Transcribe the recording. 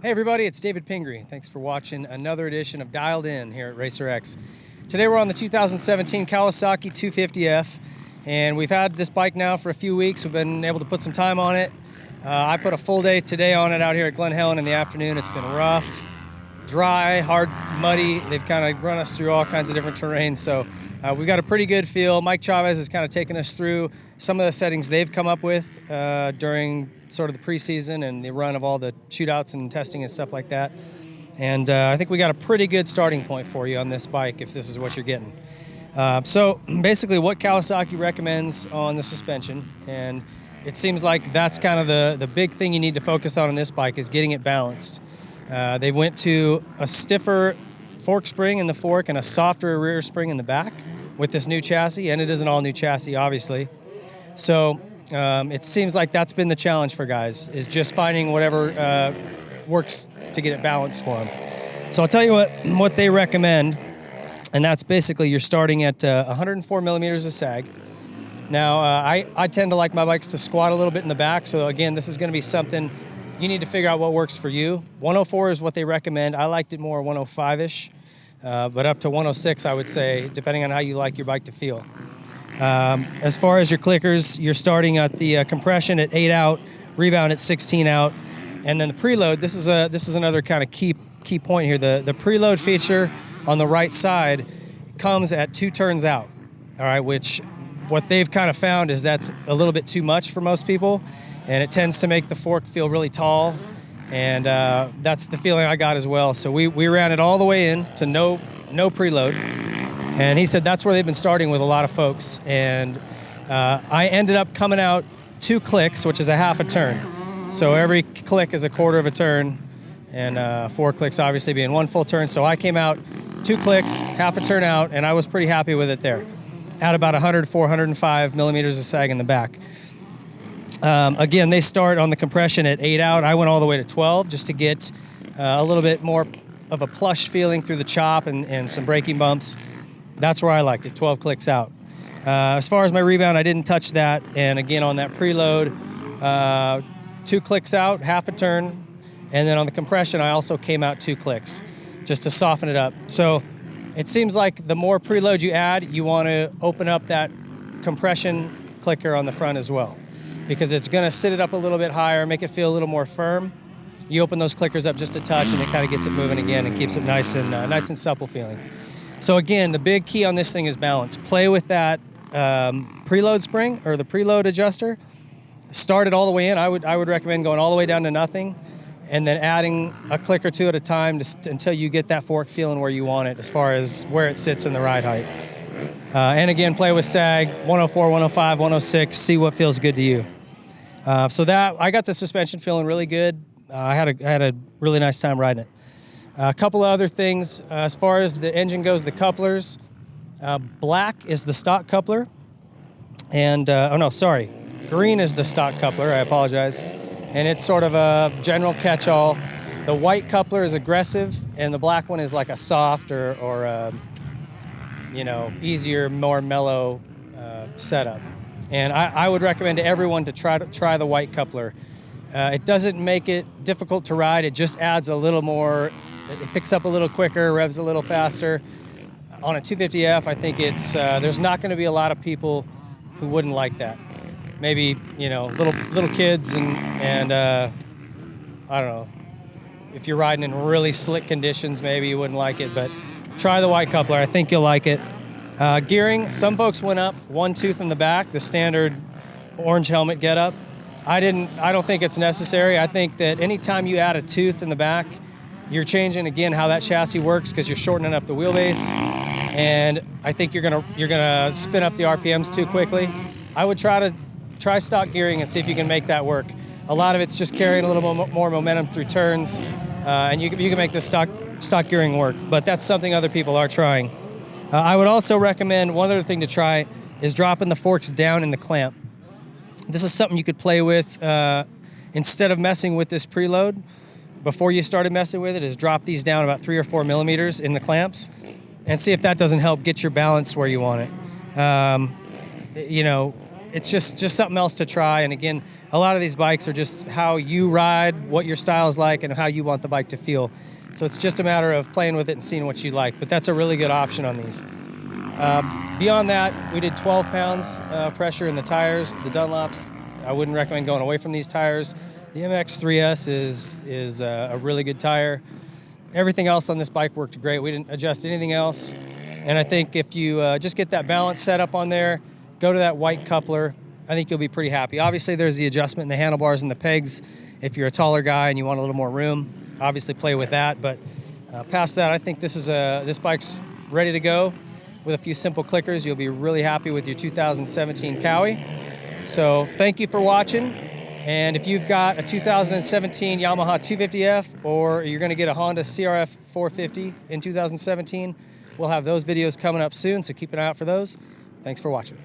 Hey everybody, it's David Pingree. Thanks for watching another edition of Dialed In here at Racer X. Today we're on the 2017 Kawasaki 250F, and we've had this bike now for a few weeks. We've been able to put some time on it. I put a full day today on it out here at Glen Helen in the afternoon. It's been rough, dry, hard, muddy. They've kind of run us through all kinds of different terrain, so we've got a pretty good feel. Mike Chavez has kind of taken us through some of the settings they've come up with during sort of the preseason and the run of all the shootouts and testing and stuff like that. And I think we got a pretty good starting point for you on this bike if this is what you're getting. So basically what Kawasaki recommends on the suspension, and it seems like that's kind of the big thing you need to focus on this bike, is getting it balanced. They went to a stiffer fork spring in the fork and a softer rear spring in the back with this new chassis, and it is an all new chassis obviously. So it seems like that's been the challenge for guys, is just finding whatever works to get it balanced for them. So I'll tell you what they recommend, and that's basically you're starting at 104 millimeters of sag. Now I tend to like my bikes to squat a little bit in the back, so again this is going to be something you need to figure out what works for you. 104 is what they recommend. I liked it more 105-ish, but up to 106 I would say, depending on how you like your bike to feel. As far as your clickers, you're starting at the compression at 8 out, rebound at 16 out, and then the preload. This is another kind of key point here. The preload feature on the right side comes at 2 turns out. All right, which what they've kind of found is that's a little bit too much for most people, and it tends to make the fork feel really tall, and that's the feeling I got as well. So we ran it all the way in to no preload. And he said that's where they've been starting with a lot of folks. And I ended up coming out 2 clicks, which is a half a turn. So every click is a quarter of a turn, and 4 clicks obviously being 1 full turn. So I came out 2 clicks, half a turn out, and I was pretty happy with it there. At about 104, 105 millimeters of sag in the back. Again, they start on the compression at 8 out. I went all the way to 12 just to get a little bit more of a plush feeling through the chop and some braking bumps. That's where I liked it, 12 clicks out. As far as my rebound, I didn't touch that. And again, on that preload, 2 clicks out, half a turn. And then on the compression, I also came out 2 clicks just to soften it up. So it seems like the more preload you add, you want to open up that compression clicker on the front as well, because it's going to sit it up a little bit higher, make it feel a little more firm. You open those clickers up just a touch, and it kind of gets it moving again and keeps it nice and supple feeling. So again, the big key on this thing is balance. Play with that preload spring or the preload adjuster. Start it all the way in. I would recommend going all the way down to nothing, and then adding a click or 2 at a time until you get that fork feeling where you want it as far as where it sits in the ride height. And again, play with sag, 104, 105, 106, see what feels good to you. So that I got the suspension feeling really good. I had a really nice time riding it. A couple of other things, as far as the engine goes, the couplers, black is the stock coupler, and, green is the stock coupler, I apologize, and it's sort of a general catch-all. The white coupler is aggressive, and the black one is like a soft or easier, more mellow setup. And I would recommend to everyone to try the white coupler. It doesn't make it difficult to ride, it just adds a little more. It picks up a little quicker, revs a little faster. On a 250F, I think there's not going to be a lot of people who wouldn't like that. Maybe, little kids and I don't know. If you're riding in really slick conditions, maybe you wouldn't like it, but try the white coupler. I think you'll like it. Gearing, some folks went up 1 tooth in the back, the standard orange helmet getup. I don't think it's necessary. I think that anytime you add a tooth in the back, you're changing again how that chassis works, because you're shortening up the wheelbase, and I think you're gonna spin up the RPMs too quickly. I would try stock gearing and see if you can make that work. A lot of it's just carrying a little more momentum through turns, and you can make the stock gearing work. But that's something other people are trying. I would also recommend one other thing to try is dropping the forks down in the clamp. This is something you could play with instead of messing with this preload. Before you started messing with it, is drop these down about 3 or 4 millimeters in the clamps and see if that doesn't help get your balance where you want it. it's just something else to try. And again, a lot of these bikes are just how you ride, what your style is like, and how you want the bike to feel. So it's just a matter of playing with it and seeing what you like. But that's a really good option on these. Beyond that, we did 12 pounds pressure in the tires. The Dunlops, I wouldn't recommend going away from these tires. The MX3S is a really good tire. Everything else on this bike worked great. We didn't adjust anything else. And I think if you just get that balance set up on there, go to that white coupler, I think you'll be pretty happy. Obviously, there's the adjustment in the handlebars and the pegs. If you're a taller guy and you want a little more room, obviously play with that. But past that, I think this bike's ready to go. With a few simple clickers, you'll be really happy with your 2017 Kawi. So thank you for watching. And if you've got a 2017 Yamaha 250F or you're going to get a Honda CRF 450 in 2017, we'll have those videos coming up soon, so keep an eye out for those. Thanks for watching.